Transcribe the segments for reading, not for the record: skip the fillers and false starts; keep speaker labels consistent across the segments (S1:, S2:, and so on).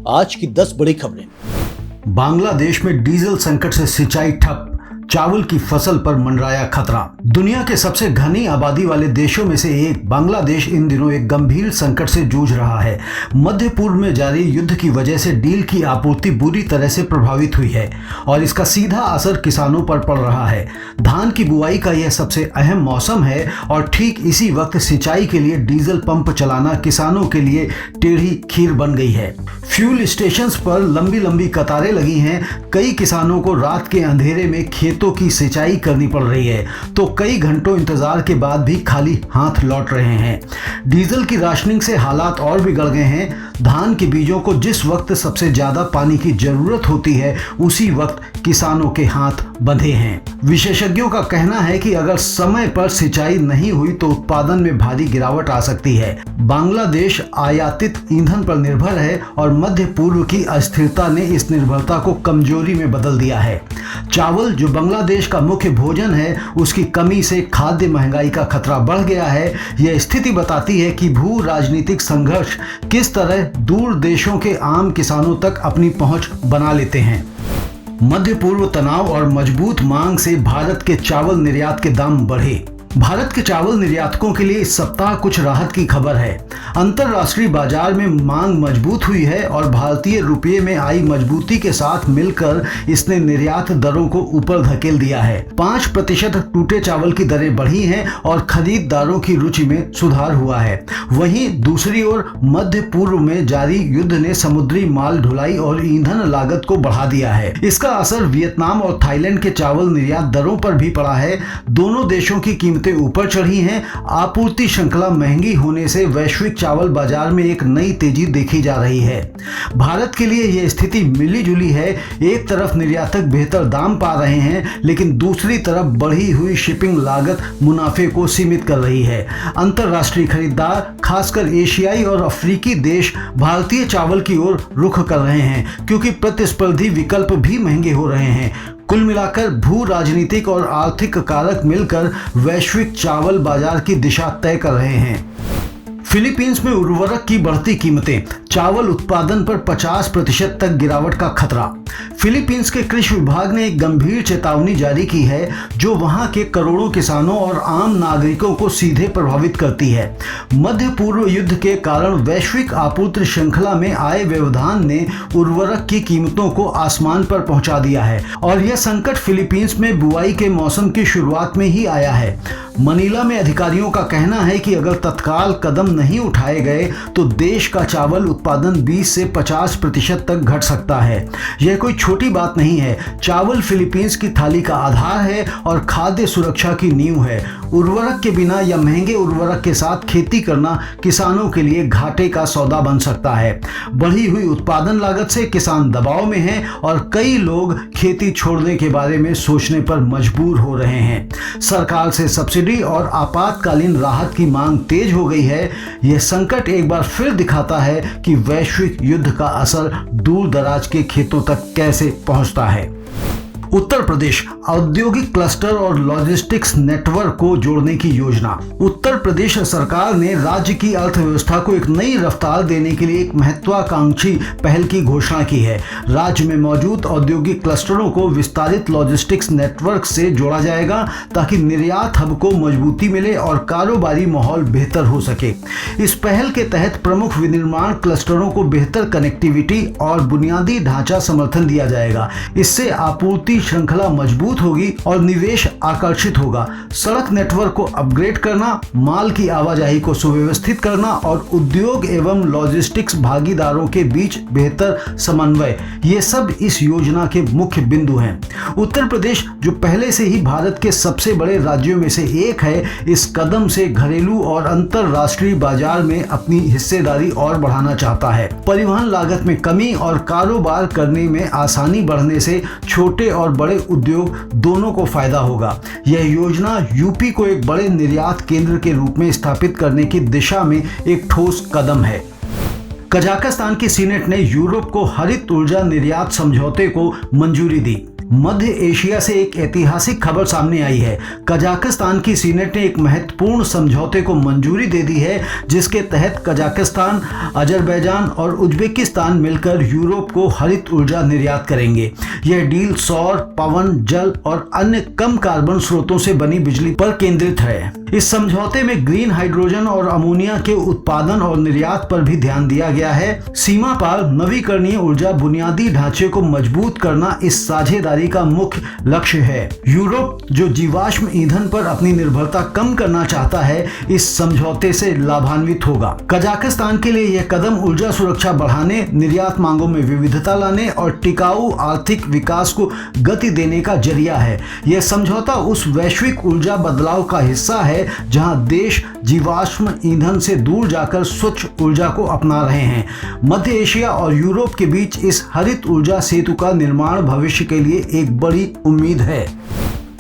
S1: आज की 10 बड़ी खबरें।
S2: बांग्लादेश में डीजल संकट से सिंचाई ठप, चावल की फसल पर मंडराया खतरा। दुनिया के सबसे घनी आबादी वाले देशों में से एक बांग्लादेश इन दिनों एक गंभीर संकट से जूझ रहा है। मध्य पूर्व में जारी युद्ध की वजह से डील की आपूर्ति बुरी तरह से प्रभावित हुई है और इसका सीधा असर किसानों पर पड़ रहा है। धान की बुआई का यह सबसे अहम मौसम है और ठीक इसी वक्त सिंचाई के लिए डीजल पंप चलाना किसानों के लिए टेढ़ी खीर बन गई है। फ्यूल स्टेशंस पर लंबी लंबी कतारें लगी हैं। कई किसानों को रात के अंधेरे में खेतों की सिंचाई करनी पड़ रही है तो कई घंटों इंतजार के बाद भी खाली हाथ लौट रहे हैं। डीजल की राशनिंग से हालात और बिगड़ गए हैं। धान के बीजों को जिस वक्त सबसे ज्यादा पानी की जरूरत होती है उसी वक्त किसानों के हाथ बंधे हैं। विशेषज्ञों का कहना है कि अगर समय पर सिंचाई नहीं हुई तो उत्पादन में भारी गिरावट आ सकती है। बांग्लादेश आयातित ईंधन पर निर्भर है और मध्य पूर्व की अस्थिरता ने इस निर्भरता को कमजोरी में बदल दिया है। चावल जो बांग्लादेश का मुख्य भोजन है, उसकी कमी से खाद्य महंगाई का खतरा बढ़ गया है। यह स्थिति बताती है कि भू राजनीतिक संघर्ष किस तरह दूर देशों के आम किसानों तक अपनी पहुंच बना लेते हैं। मध्य पूर्व तनाव और मजबूत मांग से भारत के चावल निर्यात के दाम बढ़े। भारत के चावल निर्यातकों के लिए इस सप्ताह कुछ राहत की खबर है। अंतर्राष्ट्रीय बाजार में मांग मजबूत हुई है और भारतीय रुपये में आई मजबूती के साथ मिलकर इसने निर्यात दरों को ऊपर धकेल दिया है। 5% टूटे चावल की दरें बढ़ी हैं और खरीदारों की रुचि में सुधार हुआ है। वहीं दूसरी ओर मध्य पूर्व में जारी युद्ध ने समुद्री माल ढुलाई और ईंधन लागत को बढ़ा दिया है। इसका असर वियतनाम और थाईलैंड के चावल निर्यात दरों पर भी पड़ा है। दोनों देशों की कीमतें ऊपर चढ़ी हैं। आपूर्ति श्रृंखला महंगी होने से वैश्विक चावल बाजार में एक नई तेजी देखी जा रही है। भारत के लिए यह स्थिति मिली जुली है। एक तरफ निर्यातक बेहतर दाम पा रहे हैं, लेकिन दूसरी तरफ बढ़ी हुई शिपिंग लागत मुनाफे को सीमित कर रही है। अंतर्राष्ट्रीय खरीदार, खासकर एशियाई और अफ्रीकी देश भारतीय चावल की ओर रुख कर रहे हैं क्योंकि प्रतिस्पर्धी विकल्प भी महंगे हो रहे हैं। कुल मिलाकर भू राजनीतिक और आर्थिक कारक मिलकर वैश्विक चावल बाजार की दिशा तय कर रहे हैं। फिलीपींस में उर्वरक की बढ़ती कीमतें, चावल उत्पादन पर 50% तक गिरावट का खतरा। फिलीपींस के कृषि विभाग ने एक गंभीर चेतावनी जारी की है जो वहां के करोड़ों किसानों और आम नागरिकों को सीधे प्रभावित करती है। मध्य पूर्व युद्ध के कारण वैश्विक आपूर्ति श्रृंखला में आए व्यवधान ने उर्वरक की कीमतों को आसमान पर पहुंचा दिया है और यह संकट फिलीपींस में बुआई के मौसम की शुरुआत में ही आया है। मनीला में अधिकारियों का कहना है कि अगर तत्काल कदम नहीं उठाए गए तो देश का चावल उत्पादन 20 से 50% तक घट सकता है। यह कोई छोटी बात नहीं है। चावल फिलीपींस की थाली का आधार है और खाद्य सुरक्षा की नींव है। उर्वरक के बिना या महंगे उर्वरक के साथ खेती करना किसानों के लिए घाटे का सौदा बन सकता है। बढ़ी हुई उत्पादन लागत से किसान दबाव में हैं और कई लोग खेती छोड़ने के बारे में सोचने पर मजबूर हो रहे हैं। सरकार से सब्सिडी और आपातकालीन राहत की मांग तेज हो गई है। यह संकट एक बार फिर दिखाता है कि वैश्विक युद्ध का असर दूर दराज के खेतों तक कैसे पहुंचता है। उत्तर प्रदेश औद्योगिक क्लस्टर और लॉजिस्टिक्स नेटवर्क को जोड़ने की योजना। उत्तर प्रदेश सरकार ने राज्य की अर्थव्यवस्था को एक नई रफ्तार देने के लिए एक महत्वाकांक्षी पहल की घोषणा की है। राज्य में मौजूद औद्योगिक क्लस्टरों को विस्तारित लॉजिस्टिक्स नेटवर्क से जोड़ा जाएगा ताकि निर्यात हब को मजबूती मिले और कारोबारी माहौल बेहतर हो सके। इस पहल के तहत प्रमुख विनिर्माण क्लस्टरों को बेहतर कनेक्टिविटी और बुनियादी ढांचा समर्थन दिया जाएगा। इससे आपूर्ति श्रृंखला मजबूत होगी और निवेश आकर्षित होगा। सड़क नेटवर्क को अपग्रेड करना, माल की आवाजाही को सुव्यवस्थित करना और उद्योग एवं लॉजिस्टिक्स भागीदारों के बीच बेहतर समन्वय, ये सब इस योजना के मुख्य बिंदु हैं। उत्तर प्रदेश जो पहले से ही भारत के सबसे बड़े राज्यों में से एक है, इस कदम से घरेलू और अंतरराष्ट्रीय बाजार में अपनी हिस्सेदारी और बढ़ाना चाहता है। परिवहन लागत में कमी और कारोबार करने में आसानी बढ़ने से छोटे और बड़े उद्योग दोनों को फायदा होगा। यह योजना यूपी को एक बड़े निर्यात केंद्र के रूप में स्थापित करने की दिशा में एक ठोस कदम है। कजाकिस्तान की सीनेट ने यूरोप को हरित ऊर्जा निर्यात समझौते को मंजूरी दी। मध्य एशिया से एक ऐतिहासिक खबर सामने आई है। कजाकिस्तान की सीनेट ने एक महत्वपूर्ण समझौते को मंजूरी दे दी है, जिसके तहत कजाकिस्तान, अजरबैजान और उज्बेकिस्तान मिलकर यूरोप को हरित ऊर्जा निर्यात करेंगे। यह डील सौर, पवन, जल और अन्य कम कार्बन स्रोतों से बनी बिजली पर केंद्रित है। इस समझौते में ग्रीन हाइड्रोजन और अमोनिया के उत्पादन और निर्यात पर भी ध्यान दिया गया है। सीमा पार नवीकरणीय ऊर्जा बुनियादी ढांचे को मजबूत करना इस साझेदारी का मुख्य लक्ष्य है। यूरोप, जो जीवाश्म ईंधन पर अपनी निर्भरता कम करना चाहता है, इस समझौते से लाभान्वित होगा। कजाकिस्तान के लिए यह कदम ऊर्जा सुरक्षा बढ़ाने, निर्यात मांगों में विविधता लाने और टिकाऊ आर्थिक विकास को गति देने का जरिया है। यह समझौता उस वैश्विक ऊर्जा बदलाव का हिस्सा है जहां देश जीवाश्म ईंधन से दूर जाकर स्वच्छ ऊर्जा को अपना रहे हैं। मध्य एशिया और यूरोप के बीच इस हरित ऊर्जा सेतु का निर्माण भविष्य के लिए एक बड़ी उम्मीद है।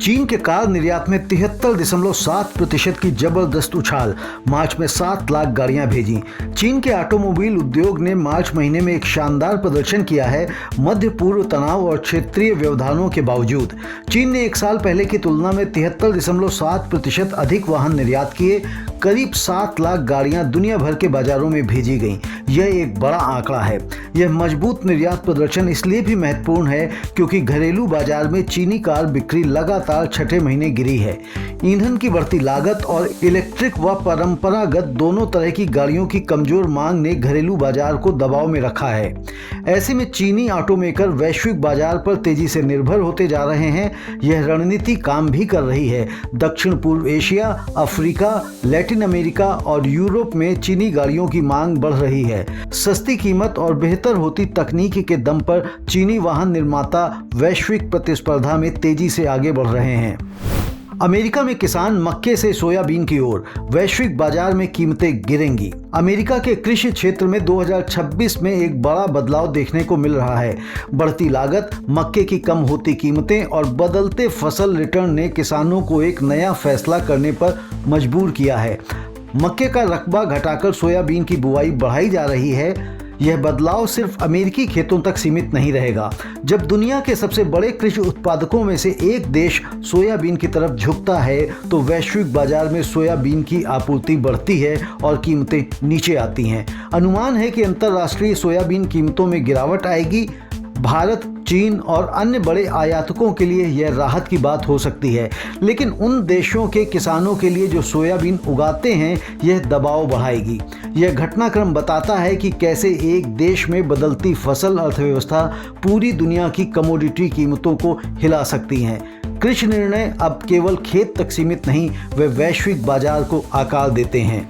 S2: चीन के कार निर्यात में 73.7% की जबरदस्त उछाल, मार्च में 7 लाख गाड़ियां भेजी। चीन के ऑटोमोबाइल उद्योग ने मार्च महीने में एक शानदार प्रदर्शन किया है। मध्य पूर्व तनाव और क्षेत्रीय व्यवधानों के बावजूद चीन ने एक साल पहले की तुलना में 73.7% अधिक वाहन निर्यात किए। करीब 7 लाख गाड़ियां दुनिया भर के बाजारों में भेजी गईं। यह एक बड़ा आंकड़ा है। यह मजबूत निर्यात प्रदर्शन इसलिए भी महत्वपूर्ण है क्योंकि घरेलू बाजार में चीनी कार बिक्री लगातार छठे महीने गिरी है। ईंधन की बढ़ती लागत और इलेक्ट्रिक व परंपरागत दोनों तरह की गाड़ियों की कमजोर मांग ने घरेलू बाजार को दबाव में रखा है। ऐसे में चीनी ऑटोमेकर वैश्विक बाजार पर तेजी से निर्भर होते जा रहे हैं। यह रणनीति काम भी कर रही है। दक्षिण पूर्व एशिया, अफ्रीका, लैटिन अमेरिका और यूरोप में चीनी गाड़ियों की मांग बढ़ रही है। सस्ती कीमत और बेहतर होती तकनीक के दम पर चीनी वाहन निर्माता वैश्विक प्रतिस्पर्धा में तेजी से आगे बढ़ रहे हैं। अमेरिका में किसान मक्के से सोयाबीन की ओर, वैश्विक बाजार में कीमतें गिरेंगी। अमेरिका के कृषि क्षेत्र में 2026 में एक बड़ा बदलाव देखने को मिल रहा है। बढ़ती लागत, मक्के की कम होती कीमतें और बदलते फसल रिटर्न ने किसानों को एक नया फैसला करने पर मजबूर किया है। मक्के का रकबा घटाकर सोयाबीन की बुआई बढ़ाई जा रही है। यह बदलाव सिर्फ अमेरिकी खेतों तक सीमित नहीं रहेगा। जब दुनिया के सबसे बड़े कृषि उत्पादकों में से एक देश सोयाबीन की तरफ झुकता है तो वैश्विक बाजार में सोयाबीन की आपूर्ति बढ़ती है और कीमतें नीचे आती हैं। अनुमान है कि अंतर्राष्ट्रीय सोयाबीन कीमतों में गिरावट आएगी। भारत, चीन और अन्य बड़े आयातकों के लिए यह राहत की बात हो सकती है, लेकिन उन देशों के किसानों के लिए जो सोयाबीन उगाते हैं यह दबाव बढ़ाएगी। यह घटनाक्रम बताता है कि कैसे एक देश में बदलती फसल अर्थव्यवस्था पूरी दुनिया की कमोडिटी कीमतों को हिला सकती हैं। कृषि निर्णय अब केवल खेत तक सीमित नहीं, वे वैश्विक बाजार को आकार देते हैं।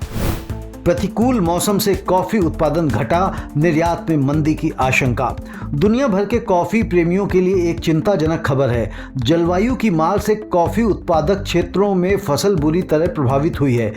S2: प्रतिकूल मौसम से कॉफी उत्पादन घटा, निर्यात में मंदी की आशंका। दुनिया भर के कॉफी प्रेमियों के लिए एक चिंताजनक खबर है। जलवायु की मार से कॉफी उत्पादक क्षेत्रों में फसल बुरी तरह प्रभावित हुई है।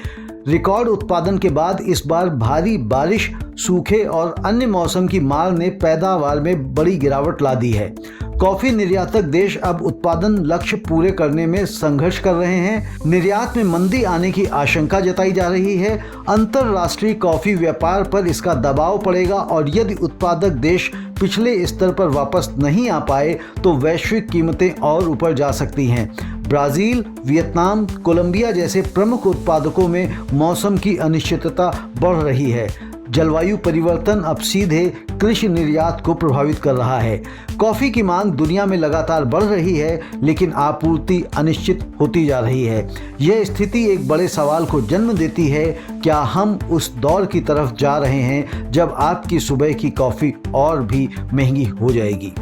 S2: रिकॉर्ड उत्पादन के बाद इस बार भारी बारिश, सूखे और अन्य मौसम की मार ने पैदावार में बड़ी गिरावट ला दी है। कॉफी निर्यातक देश अब उत्पादन लक्ष्य पूरे करने में संघर्ष कर रहे हैं। निर्यात में मंदी आने की आशंका जताई जा रही है। अंतर्राष्ट्रीय कॉफी व्यापार पर इसका दबाव पड़ेगा और यदि उत्पादक देश पिछले स्तर पर वापस नहीं आ पाए तो वैश्विक कीमतें और ऊपर जा सकती हैं। ब्राजील, वियतनाम, कोलंबिया जैसे प्रमुख उत्पादकों में मौसम की अनिश्चितता बढ़ रही है। जलवायु परिवर्तन अब सीधे कृषि निर्यात को प्रभावित कर रहा है। कॉफी की मांग दुनिया में लगातार बढ़ रही है, लेकिन आपूर्ति अनिश्चित होती जा रही है। यह स्थिति एक बड़े सवाल को जन्म देती है, क्या हम उस दौर की तरफ जा रहे हैं जब आपकी सुबह की कॉफी और भी महंगी हो जाएगी।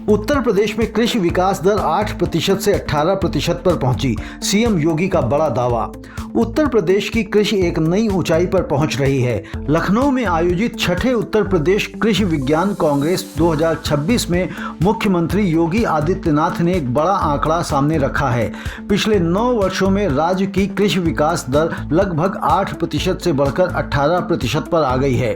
S2: उत्तर प्रदेश में कृषि विकास दर 8% से 18% पर पहुंची, सीएम योगी का बड़ा दावा। उत्तर प्रदेश की कृषि एक नई ऊंचाई पर पहुंच रही है। लखनऊ में आयोजित छठे उत्तर प्रदेश कृषि विज्ञान कांग्रेस 2026 में मुख्यमंत्री योगी आदित्यनाथ ने एक बड़ा आंकड़ा सामने रखा है। पिछले 9 वर्षों में राज्य की कृषि विकास दर लगभग 8% से बढ़कर 18% पर आ गई है।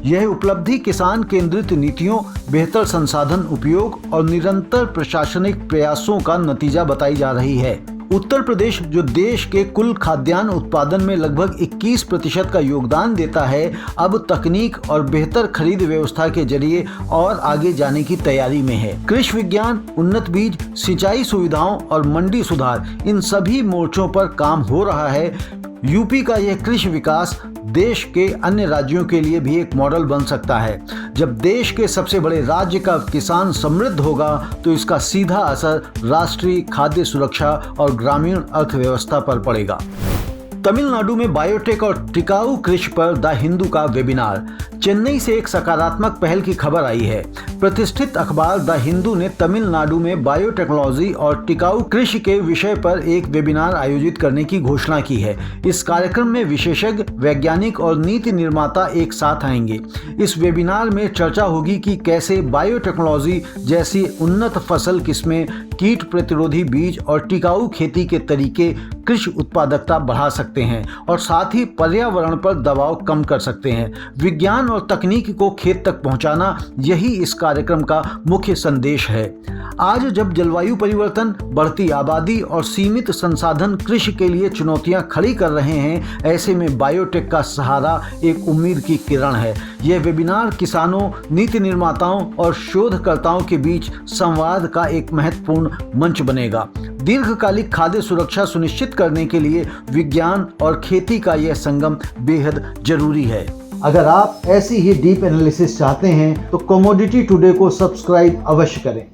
S2: यह उपलब्धि किसान केंद्रित नीतियों, बेहतर संसाधन उपयोग और निरंतर प्रशासनिक प्रयासों का नतीजा बताई जा रही है। उत्तर प्रदेश, जो देश के कुल खाद्यान्न उत्पादन में लगभग 21% का योगदान देता है, अब तकनीक और बेहतर खरीद व्यवस्था के जरिए और आगे जाने की तैयारी में है। कृषि विज्ञान, उन्नत बीज, सिंचाई सुविधाओं और मंडी सुधार, इन सभी मोर्चों पर काम हो रहा है। यूपी का यह कृषि विकास देश के अन्य राज्यों के लिए भी एक मॉडल बन सकता है। जब देश के सबसे बड़े राज्य का किसान समृद्ध होगा तो इसका सीधा असर राष्ट्रीय खाद्य सुरक्षा और ग्रामीण अर्थव्यवस्था पर पड़ेगा। तमिलनाडु में बायोटेक और टिकाऊ कृषि पर द हिंदू का वेबिनार। चेन्नई से एक सकारात्मक पहल की खबर आई है। प्रतिष्ठित अखबार द हिंदू ने तमिलनाडु में बायोटेक्नोलॉजी और टिकाऊ कृषि के विषय पर एक वेबिनार आयोजित करने की घोषणा की है। इस कार्यक्रम में विशेषज्ञ, वैज्ञानिक और नीति निर्माता एक साथ आएंगे। इस वेबिनार में चर्चा होगी कि कैसे बायोटेक्नोलॉजी जैसी उन्नत फसल किस्में, कीट प्रतिरोधी बीज और टिकाऊ खेती के तरीके कृषि उत्पादकता बढ़ा सकते हैं और साथ ही पर्यावरण पर दबाव कम कर सकते हैं। विज्ञान और तकनीक को खेत तक पहुंचाना, यही इस कार्यक्रम का मुख्य संदेश है। आज जब जलवायु परिवर्तन, बढ़ती आबादी और सीमित संसाधन कृषि के लिए चुनौतियां खड़ी कर रहे हैं, ऐसे में बायोटेक का सहारा एक उम्मीद की किरण है। यह वेबिनार किसानों, नीति निर्माताओं और शोधकर्ताओं के बीच संवाद का एक महत्वपूर्ण मंच बनेगा। दीर्घकालिक खाद्य सुरक्षा सुनिश्चित करने के लिए विज्ञान और खेती का यह संगम बेहद जरूरी है। अगर आप ऐसी ही डीप एनालिसिस चाहते हैं तो कमोडिटी टुडे को सब्सक्राइब अवश्य करें।